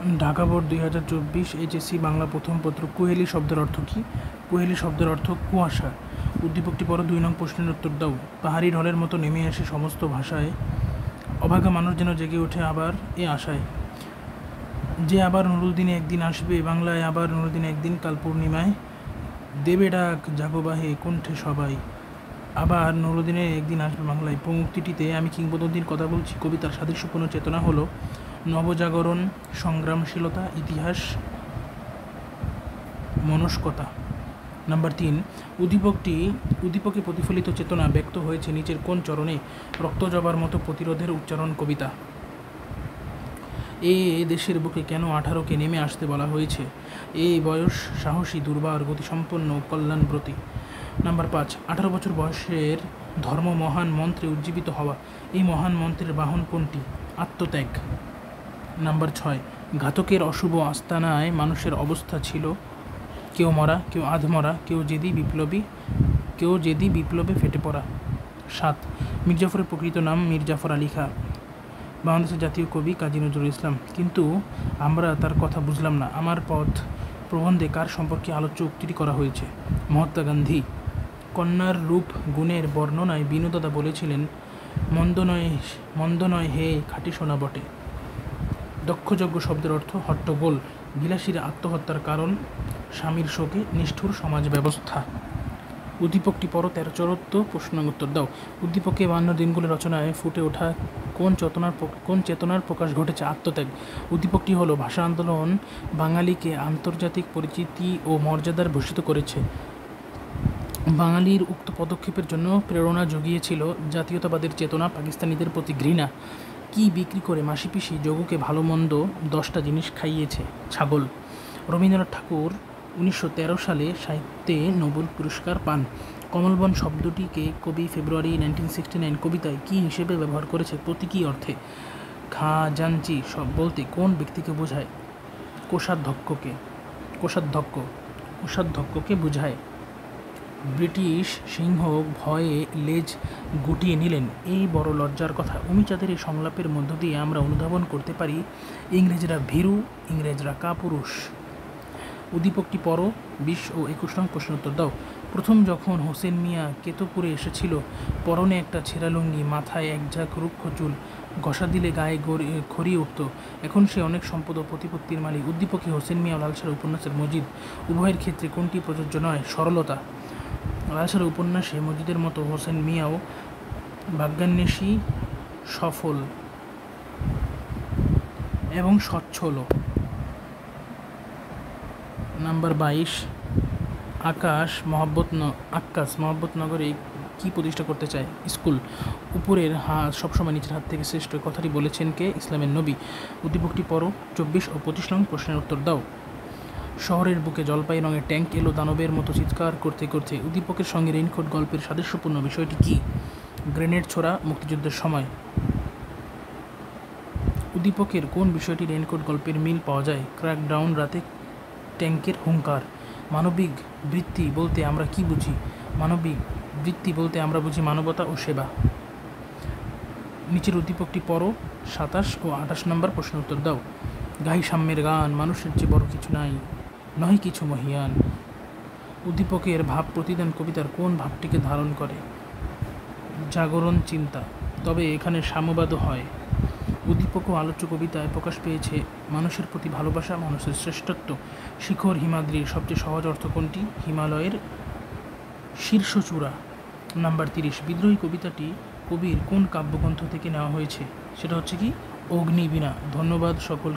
Dhaka board 2024 HSC Bangla প্রথম পত্র। কুহেলি শব্দের অর্থ কী? কুহেলি শব্দের অর্থ কুয়াশা। উদ্দীপকটি পড়ো, 2 নং প্রশ্নের উত্তর দাও। পাহাড়ি ঢলের মতো নেমে আসে সমস্ত ভাষায়, অভাগা মানুষ যেন জেগে ওঠে আবার এ আশায়। যে আবার নুরুল দিনে একদিন আসবে বাংলায়, আবার নুরুল দিনে একদিন কাল পূর্ণিমায়, দেবে ডাক জাগোবাহে কণ্ঠে সবাই, আবার নুরুল দিনে একদিন আসবে বাংলায়। পঙ্ক্তিটিতে আমি কিংবদন্তির কথা বলছি। কবিতার সাদৃশ্যপূর্ণ চেতনা হলো নবজাগরণ, সংগ্রামশীলতা, ইতিহাস, মনস্কতা। নাম্বার 3, উদ্দীপকে প্রতিফলিত চেতনা ব্যক্ত হয়েছে নিচের কোন চরণে? রক্তজবার মতো প্রতিরোধের উচ্চারণ কবিতা। এ দেশের বুকে কেন 18কে নেমে আসতে বলা হয়েছে? এই বয়স সাহসী, দুর্বার, গতিসম্পন্ন, কল্যাণব্রতী। নাম্বার 5, 18 বছর বয়সের ধর্ম মহান মন্ত্রে উজ্জীবিত হওয়া। এই মহান মন্ত্রের বাহন কোনটি? আত্মত্যাগ। নাম্বার 6, ঘাতকের অশুভ আস্তানায় মানুষের অবস্থা ছিল কেউ মরা, কেউ আধমরা, কেউ জেদি বিপ্লবে ফেটে পড়া। 7, মীর জাফরের প্রকৃত নাম মীর জাফর আলী খাঁ, বাংলাদেশের জাতীয় কবি কাজী নজরুল ইসলাম। কিন্তু আমরা তার কথা বুঝলাম না। আমার পথ প্রবন্ধে কার সম্পর্কে আলোচ্য উক্তিটি করা হয়েছে? মহাত্মা গান্ধী। কন্যার রূপ গুণের বর্ণনায় বিনুদাদা বলেছিলেন, মন্দ নয় হে খাঁটি সোনা বটে। দক্ষযজ্ঞ শব্দের অর্থ হট্টগোল। বিলাসীর আত্মহত্যার কারণ স্বামীর শোকে নিষ্ঠুর সমাজ ব্যবস্থা। উদ্দীপকটি পর 13 প্রশ্ন উত্তর দাও। উদ্দীপকে 52 দিনগুলি রচনায় ফুটে ওঠা কোন চেতনার প্রকাশ ঘটেছে? আত্মত্যাগ। উদ্দীপকটি হলো ভাষা আন্দোলন বাঙালিকে আন্তর্জাতিক পরিচিতি ও মর্যাদার ভূষিত করেছে। বাঙালির উক্ত পদক্ষেপের জন্য প্রেরণা জুগিয়েছিল জাতীয়তাবাদের চেতনা, পাকিস্তানিদের প্রতি ঘৃণা। কি বিক্রি করে মাসি পিসি যোগুকে ভালো মন্দ 10টা জিনিস খাইয়েছে? ছাগল। রবীন্দ্রনাথ ঠাকুর 1913 সালে সাহিত্যে নোবেল পুরস্কার পান। কমলবন শব্দটিকে কবি ফেব্রুয়ারি 1969 কবিতায় কী হিসেবে ব্যবহার করেছে? প্রতীকী অর্থে। খাজাঞ্চি সব বলতে কোন ব্যক্তিকে বোঝায়? কোষাধ্যক্ষকে বোঝায়। ব্রিটিশ সিংহ ভয়ে লেজ গুটিয়ে নিলেন, এই বড় লজ্জার কথা। উমিচাঁদের এই সংলাপের মধ্য দিয়ে আমরা অনুধাবন করতে পারি ইংরেজরা ভীরু, ইংরেজরা কাপুরুষ। উদ্দীপকটি পড়ো, 20 ও 21 নং প্রশ্ন উত্তর দাও। প্রথম যখন হোসেন মিয়া কেতপুরে এসেছিল, পরনে একটা ছেঁড়া লুঙ্গি, মাথায় এক ঝাঁক রুক্ষ চুল, ঘষা দিলে গায়ে খড়িয়ে উঠত। এখন সে অনেক সম্পদ ও প্রতিপত্তির মালিক। উদ্দীপকে হোসেন মিয়া ও লালসার উপন্যাসের মজিদ, উভয়ের ক্ষেত্রে কোনটি প্রযোজ্য নয়? সরলতা। লালসার উপন্যাসে মজিদের মতো হোসেন মিয়াও ভাগ্যান্বেষী, সফল এবং সচ্ছল। নাম্বার 22, আক্কাস মহব্বতনগরে কি প্রতিষ্ঠা করতে চায়? স্কুল। উপরের হাত সবসময় নিচের হাত থেকে শ্রেষ্ঠ, কথাটি বলেছেন কে? ইসলামের নবী। উদ্দীপকটি পড়ো, 24 ও 25 নং প্রশ্নের উত্তর দাও। শহরের বুকে জলপাই রঙের ট্যাঙ্ক এলো দানবের মতো চিৎকার করতে করতে। উদ্দীপকের সঙ্গে রেইনকোট গল্পের সাদৃশ্যপূর্ণ বিষয়টি কি? গ্রেনেড ছোড়া মুক্তিযুদ্ধের সময়। উদ্দীপকের কোন বিষয়টি রেইনকোট গল্পের মিল পাওয়া যায়? ক্র্যাকডাউন, রাতে ট্যাঙ্কের হুঙ্কার। মানবিক বৃত্তি বলতে আমরা কি বুঝি? মানবিক বৃত্তি বলতে আমরা বুঝি মানবতা ও সেবা। নিচের উদ্দীপকটি পড়ো, 27 ও 28 নম্বর প্রশ্ন উত্তর দাও। গাহি সাম্যের গান, মানুষের চেয়ে বড় কিছু নাই, নয় কিছু মহিয়ান। উদ্দীপকের ভাব প্রতিদান কবিতার কোন ভাবটিকে ধারণ করে? জাগরণ, চিন্তা। তবে এখানে সাম্যবাদও হয়। উদ্দীপক ও আলোচ্য কবিতায় প্রকাশ পেয়েছে মানুষের প্রতি ভালোবাসা, মানুষের শ্রেষ্ঠত্ব। শিখর হিমাদ্রির সবচেয়ে সহজ অর্থ কোনটি? হিমালয়ের শীর্ষচূড়া। নাম্বার 30, বিদ্রোহী কবিতাটি কবির কোন কাব্যগ্রন্থ থেকে নেওয়া হয়েছে? সেটা হচ্ছে কি? অগ্নিবীণা। ধন্যবাদ সকল।